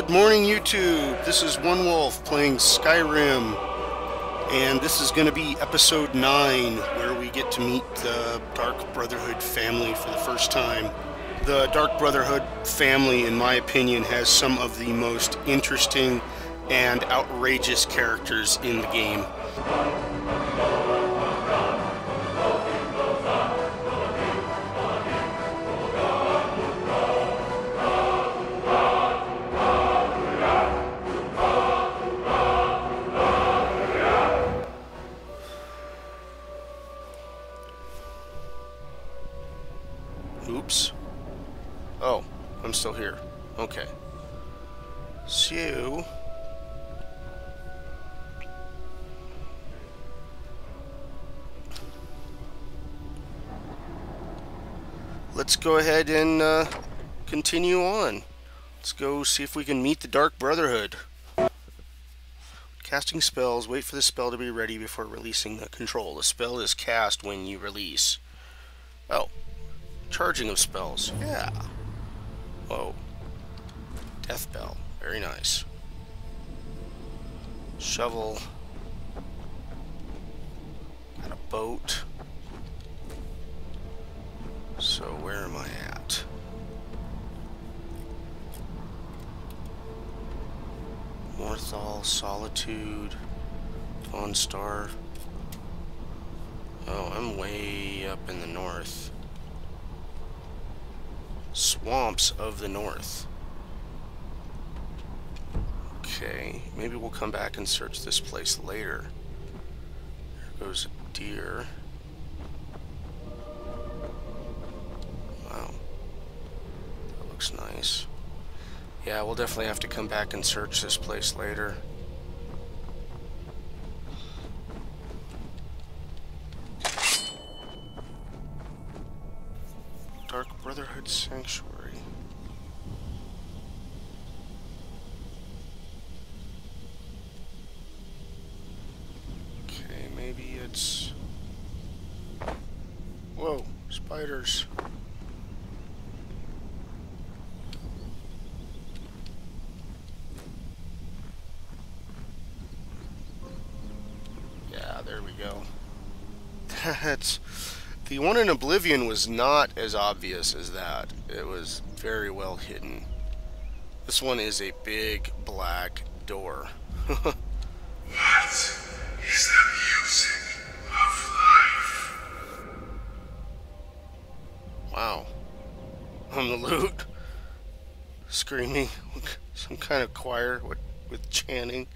Good morning, YouTube. This is One Wolf playing Skyrim, and this is going to be episode 9, where we get to meet the Dark Brotherhood family for the first time. The Dark Brotherhood family, in my opinion, has some of the most interesting and outrageous characters in the game. Oops. Oh, I'm still here. Okay. So... let's go ahead and continue on. Let's go see if we can meet the Dark Brotherhood. Casting spells. Wait for the spell to be ready before releasing the control. The spell is cast when you release. Oh. Charging of spells. Yeah. Whoa. Death bell. Very nice. Shovel. Got a boat. So where am I at? Morthal, Solitude, Dawn Star. Oh, I'm way up in the north. Swamps of the north. Okay, maybe we'll come back and search this place later. There goes a deer. Wow. That looks nice. Yeah, we'll definitely have to come back and search this place later. Dark Brotherhood Sanctuary. Okay, maybe it's... Whoa, spiders. Yeah, there we go. That's... The one in Oblivion was not as obvious as that. It was very well hidden. This one is a big black door. What is the music of life? Wow. On the lute. Screaming. Some kind of choir with chanting.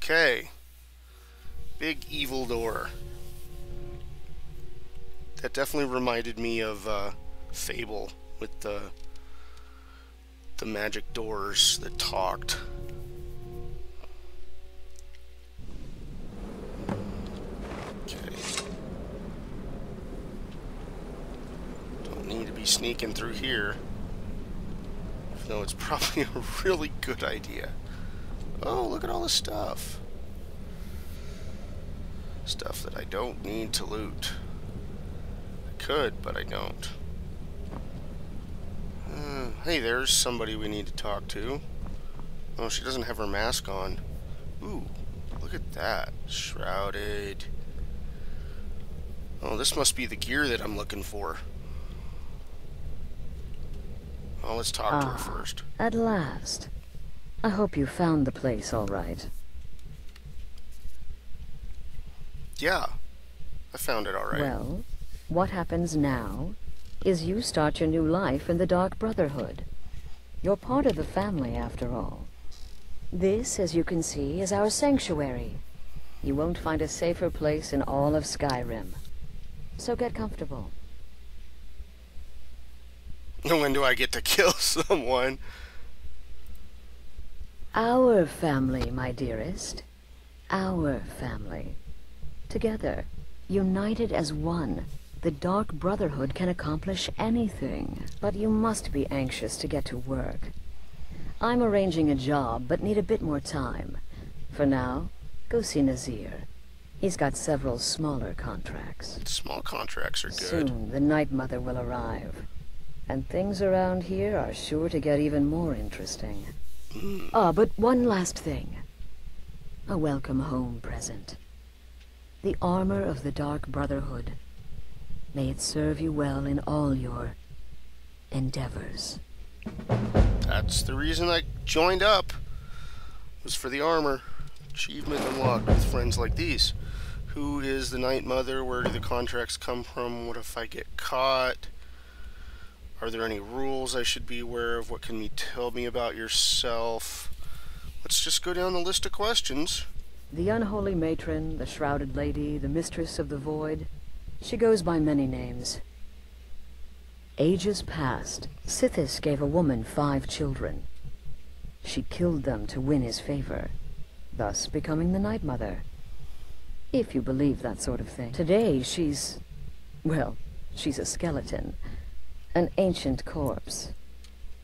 Okay. Big evil door. That definitely reminded me of Fable with the magic doors that talked. Okay. Don't need to be sneaking through here. Even though it's probably a really good idea. Oh, look at all this stuff. Stuff that I don't need to loot. I could, but I don't. Hey, there's somebody we need to talk to. Oh, she doesn't have her mask on. Ooh, look at that. Shrouded. Oh, this must be the gear that I'm looking for. Oh, let's talk to her first. At last. I hope you found the place all right. Yeah, I found it all right. Well, what happens now is you start your new life in the Dark Brotherhood. You're part of the family, after all. This, as you can see, is our sanctuary. You won't find a safer place in all of Skyrim. So get comfortable. When do I get to kill someone? Our family, my dearest. Our family. Together, united as one, the Dark Brotherhood can accomplish anything. But you must be anxious to get to work. I'm arranging a job, but need a bit more time. For now, go see Nazir. He's got several smaller contracts. Small contracts are good. Soon, the Night Mother will arrive. And things around here are sure to get even more interesting. But one last thing. A welcome home present. The armor of the Dark Brotherhood. May it serve you well in all your endeavors. That's the reason I joined up. Was for the armor. Achievement unlocked with friends like these. Who is the Night Mother? Where do the contracts come from? What if I get caught? Are there any rules I should be aware of? What can you tell me about yourself? Let's just go down the list of questions. The unholy matron, the shrouded lady, the mistress of the void. She goes by many names. Ages past, Sithis gave a woman 5 children. She killed them to win his favor, thus becoming the Night Mother. If you believe that sort of thing. Today, she's a skeleton. An ancient corpse.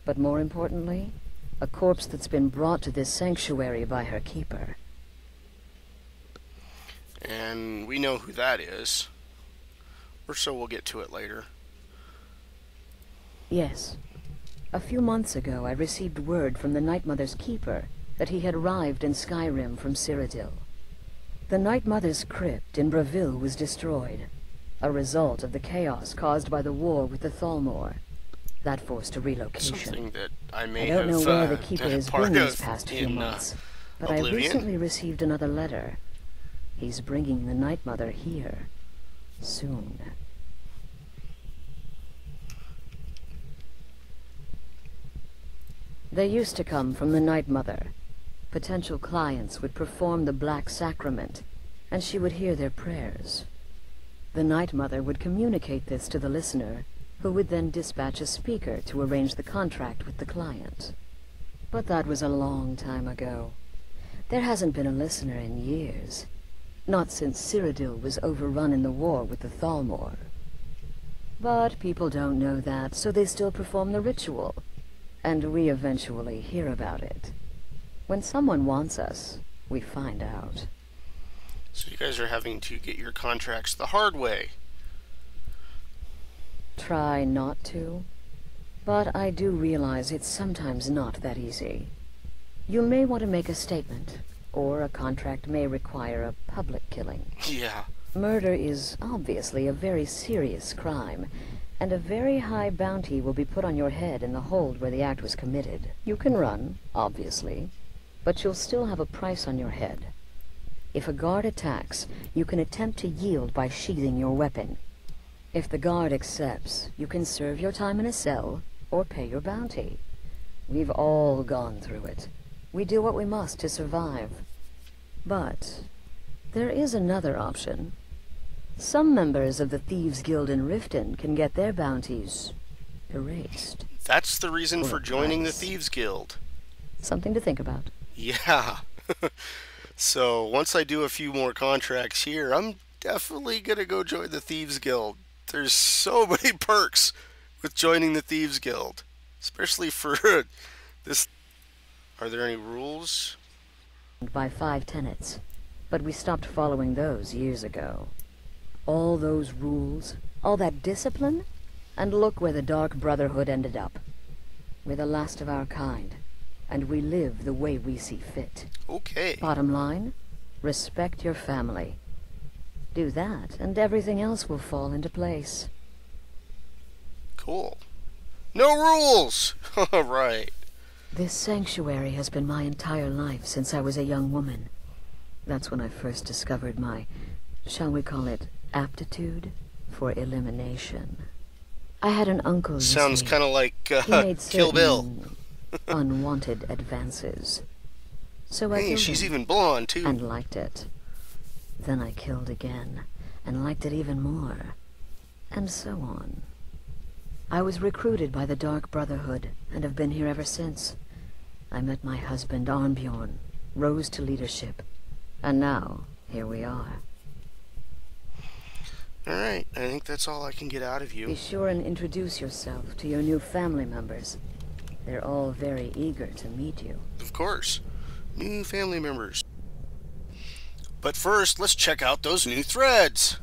But more importantly, a corpse that's been brought to this sanctuary by her keeper. And we know who that is. Or so we'll get to it later. Yes. A few months ago, I received word from the Night Mother's keeper that he had arrived in Skyrim from Cyrodiil. The Night Mother's crypt in Bravil was destroyed, a result of the chaos caused by the war with the Thalmor. That forced a relocation. Something that I may I don't know where the have keeper been has part been these of past few in months, but Oblivion. I recently received another letter. He's bringing the Night Mother here. Soon. They used to come from the Night Mother. Potential clients would perform the Black Sacrament, and she would hear their prayers. The Night Mother would communicate this to the listener, who would then dispatch a speaker to arrange the contract with the client. But that was a long time ago. There hasn't been a listener in years. Not since Cyrodiil was overrun in the war with the Thalmor. But people don't know that, so they still perform the ritual. And we eventually hear about it. When someone wants us, we find out. So you guys are having to get your contracts the hard way. Try not to. But I do realize it's sometimes not that easy. You may want to make a statement, or a contract may require a public killing. Yeah. Murder is obviously a very serious crime, and a very high bounty will be put on your head in the hold where the act was committed. You can run, obviously, but you'll still have a price on your head. If a guard attacks, you can attempt to yield by sheathing your weapon. If the guard accepts, you can serve your time in a cell, or pay your bounty. We've all gone through it. We do what we must to survive. But there is another option. Some members of the Thieves' Guild in Riften can get their bounties erased. That's the reason for a joining the price. Thieves' Guild. Something to think about. Yeah. So once I do a few more contracts here, I'm definitely gonna go join the Thieves' Guild. There's so many perks with joining the Thieves' Guild, especially for this. Are there any rules? By 5 tenets, but we stopped following those years ago. All those rules, all that discipline, and look where the Dark Brotherhood ended up. We're the last of our kind, and we live the way we see fit. Okay. Bottom line, respect your family. Do that, and everything else will fall into place. Cool. No rules! Alright. This sanctuary has been my entire life since I was a young woman. That's when I first discovered my, shall we call it, aptitude for elimination. I had an uncle, you Sounds see. kind of like He made Kill Bill. certain unwanted advances. So I Hey, killed she's him, even blonde, too. and liked it. Then I killed again, and liked it even more. And so on. I was recruited by the Dark Brotherhood, and have been here ever since. I met my husband, Arnbjorn, rose to leadership, and now, here we are. Alright, I think that's all I can get out of Be you. sure and introduce yourself to your new family members. They're all very eager to meet you. Of course. New family members. But first, let's check out those new threads.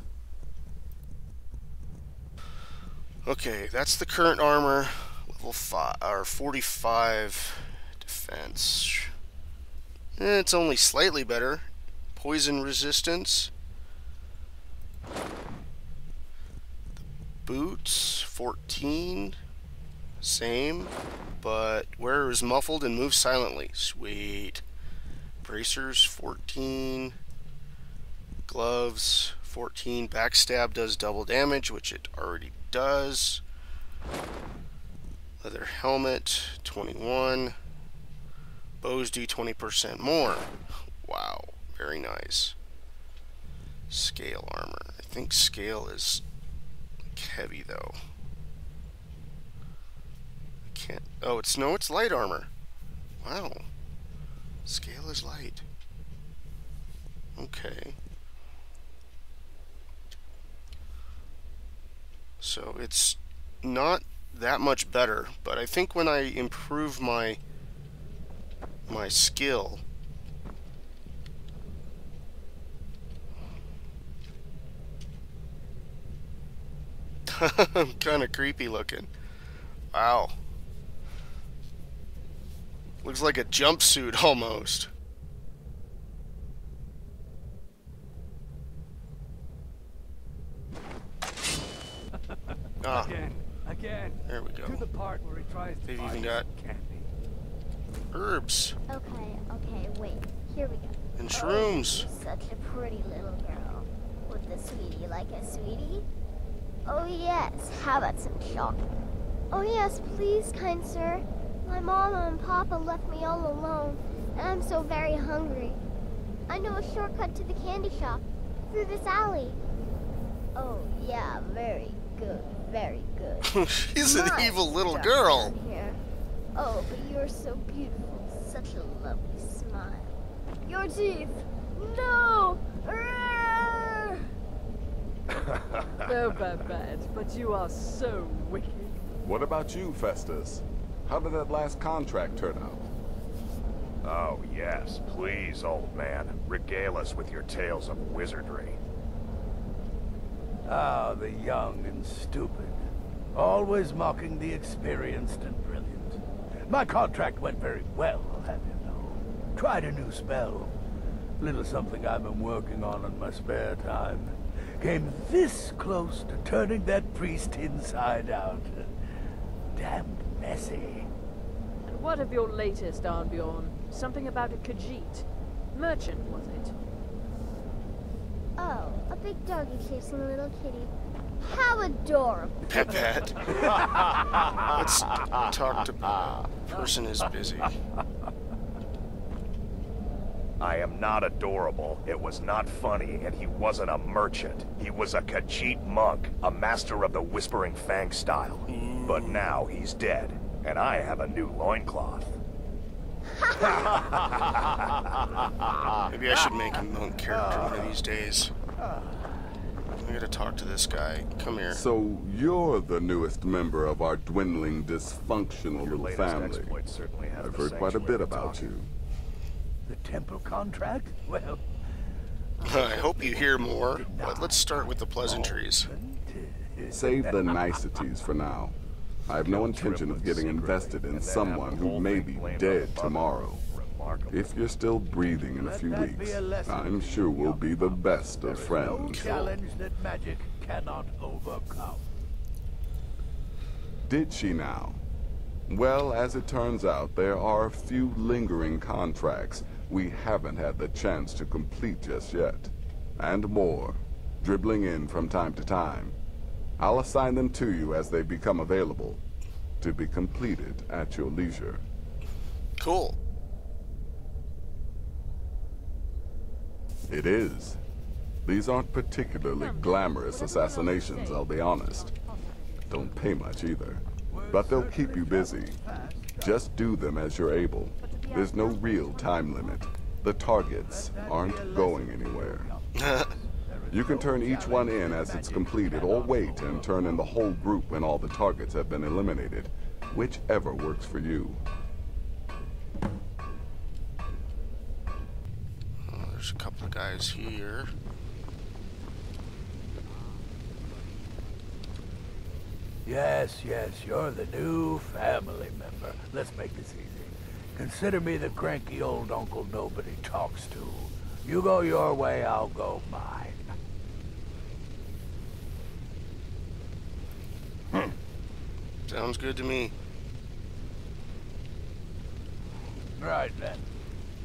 Okay, that's the current armor. Level 5 or 45 defense. It's only slightly better. Poison resistance. Boots 14. Same, but wearer is muffled and moves silently. Sweet. Bracers 14. Gloves 14. Backstab does double damage, which it already does. Leather helmet 21. Bows do 20% more. Wow, very nice. Scale armor. I think scale is heavy though. I can't. Oh, it's light armor. Wow. Scale is light. Okay. So it's not that much better, but I think when I improve my skill, I'm kind of creepy looking. Wow. Looks like a jumpsuit almost. Ah. Again. There we go. To the part where he tries to They've buy even got candy. herbs Okay, wait. Here we go. and shrooms. Oh, such a pretty little girl. Would the sweetie like a sweetie? Oh yes, how about some chocolate? Oh yes, please, kind sir. My mama and papa left me all alone, and I'm so very hungry. I know a shortcut to the candy shop, through this alley. Oh yeah, very good, very good. She's an My evil little stuff girl. down here. Oh, but you're so beautiful, such a lovely smile. Your teeth! No! Arrgh! No, bad, but you are so wicked. What about you, Festus? How did that last contract turn out? Oh, yes, please, old man. Regale us with your tales of wizardry. Ah, the young and stupid. Always mocking the experienced and brilliant. My contract went very well, I'll have you know. Tried a new spell. Little something I've been working on in my spare time. Came this close to turning that priest inside out. Damned messy. And what of your latest, Arnbjorn? Something about a Khajiit. Merchant, was it? Oh, a big doggy chasing a little kitty. How adorable. Pet pet. Let's talk to person is busy. I am not adorable, it was not funny, and he wasn't a merchant. He was a Khajiit monk, a master of the Whispering Fang style. But now he's dead, and I have a new loincloth. Maybe I should make a monk character one of these days. I gotta talk to this guy. Come here. So you're the newest member of our dwindling, dysfunctional Your little latest family. exploit certainly has I've the heard quite a bit sanctuary about talking. you. The temple contract? Well, I hope you hear more, but let's start with the pleasantries. Save the niceties for now. I have no intention of getting invested in someone who may be dead tomorrow. If you're still breathing in a few weeks, I'm sure we'll be the best of no friends. challenge that magic cannot overcome. Did she now? Well, as it turns out, there are a few lingering contracts we haven't had the chance to complete just yet. And more, dribbling in from time to time. I'll assign them to you as they become available, to be completed at your leisure. Cool. It is. These aren't particularly glamorous assassinations, I'll be honest. Don't pay much either. But they'll keep you busy. Just do them as you're able. There's no real time limit. The targets aren't going anywhere. You can turn each one in as it's completed, or wait and turn in the whole group when all the targets have been eliminated. Whichever works for you. Oh, there's a couple of guys here. Yes, you're the new family member. Let's make this easy. Consider me the cranky old uncle nobody talks to. You go your way, I'll go mine. Sounds good to me. Right then.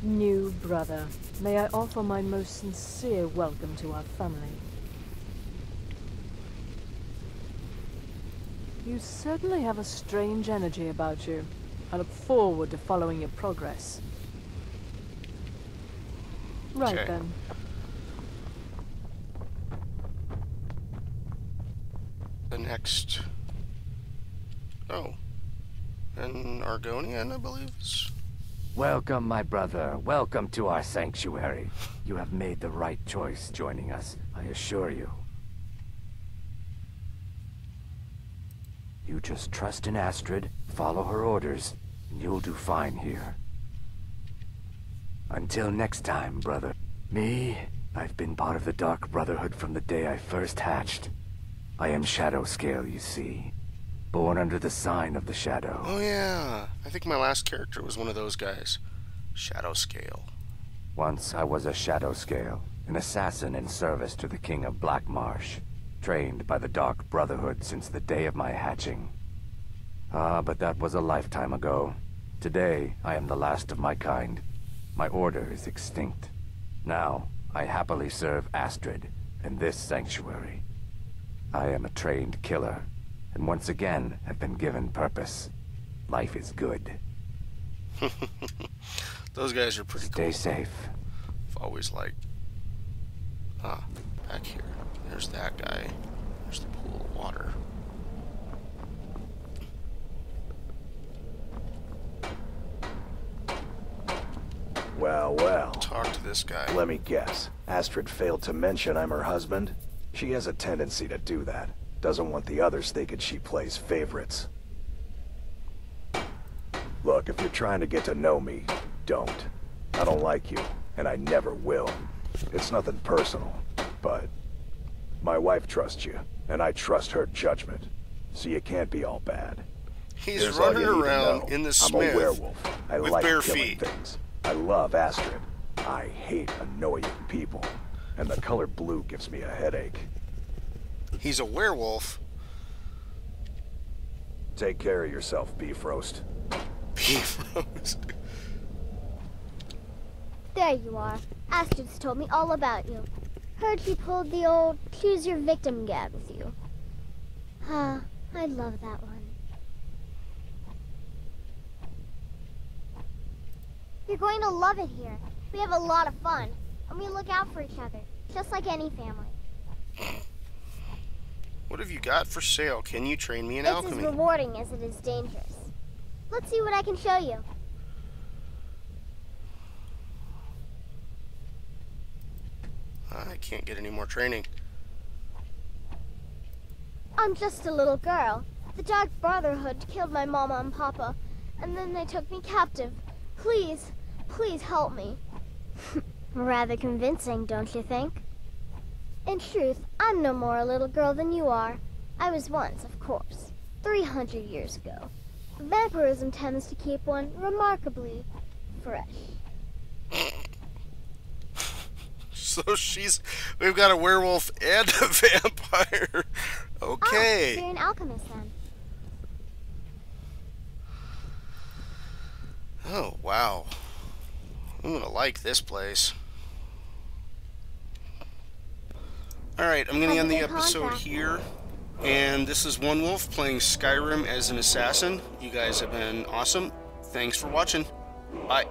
New brother, may I offer my most sincere welcome to our family. You certainly have a strange energy about you. I look forward to following your progress. Right Okay. then. The next... Oh. An Argonian, I believe. Welcome, my brother. Welcome to our sanctuary. You have made the right choice joining us, I assure you. You just trust in Astrid, follow her orders, and you'll do fine here. Until next time, brother. Me, I've been part of the Dark Brotherhood from the day I first hatched. I am Shadow Scale, you see. Born under the sign of the Shadow. Oh yeah, I think my last character was one of those guys. Shadow Scale. Once I was a Shadow Scale, an assassin in service to the King of Black Marsh, trained by the Dark Brotherhood since the day of my hatching. But that was a lifetime ago. Today, I am the last of my kind. My order is extinct. Now, I happily serve Astrid in this sanctuary. I am a trained killer, and once again have been given purpose. Life is good. Those guys are pretty cool. Stay safe. I've always liked... Ah, back here. There's that guy. There's the pool of water. Well, well. Talk to this guy. Let me guess. Astrid failed to mention I'm her husband? She has a tendency to do that. Doesn't want the others thinking she plays favorites. Look, if you're trying to get to know me, don't. I don't like you, and I never will. It's nothing personal, but my wife trusts you, and I trust her judgment. So you can't be all bad. He's Here's all running you need to around know. in the I'm Smith a werewolf. I with like bare killing feet. things. I love Astrid. I hate annoying people. And the color blue gives me a headache. He's a werewolf. Take care of yourself, beef roast. Beef roast. There you are. Astrid's told me all about you. Heard you pulled the old choose your victim gag with you. Ah, I love that one. You're going to love it here. We have a lot of fun, and we look out for each other, just like any family. What have you got for sale? Can you train me in It's alchemy? as rewarding as it is dangerous. Let's see what I can show you. I can't get any more training. I'm just a little girl. The Dark Brotherhood killed my mama and papa, and then they took me captive. Please, please help me. Rather convincing, don't you think? In truth, I'm no more a little girl than you are. I was once, of course, 300 years ago. Vampirism tends to keep one remarkably fresh. So we've got a werewolf and a vampire. Okay. Oh, you're an alchemist then. Oh, wow. I'm gonna like this place. Alright, I'm gonna end the episode here. And this is One Wolf playing Skyrim as an assassin. You guys have been awesome. Thanks for watching. Bye.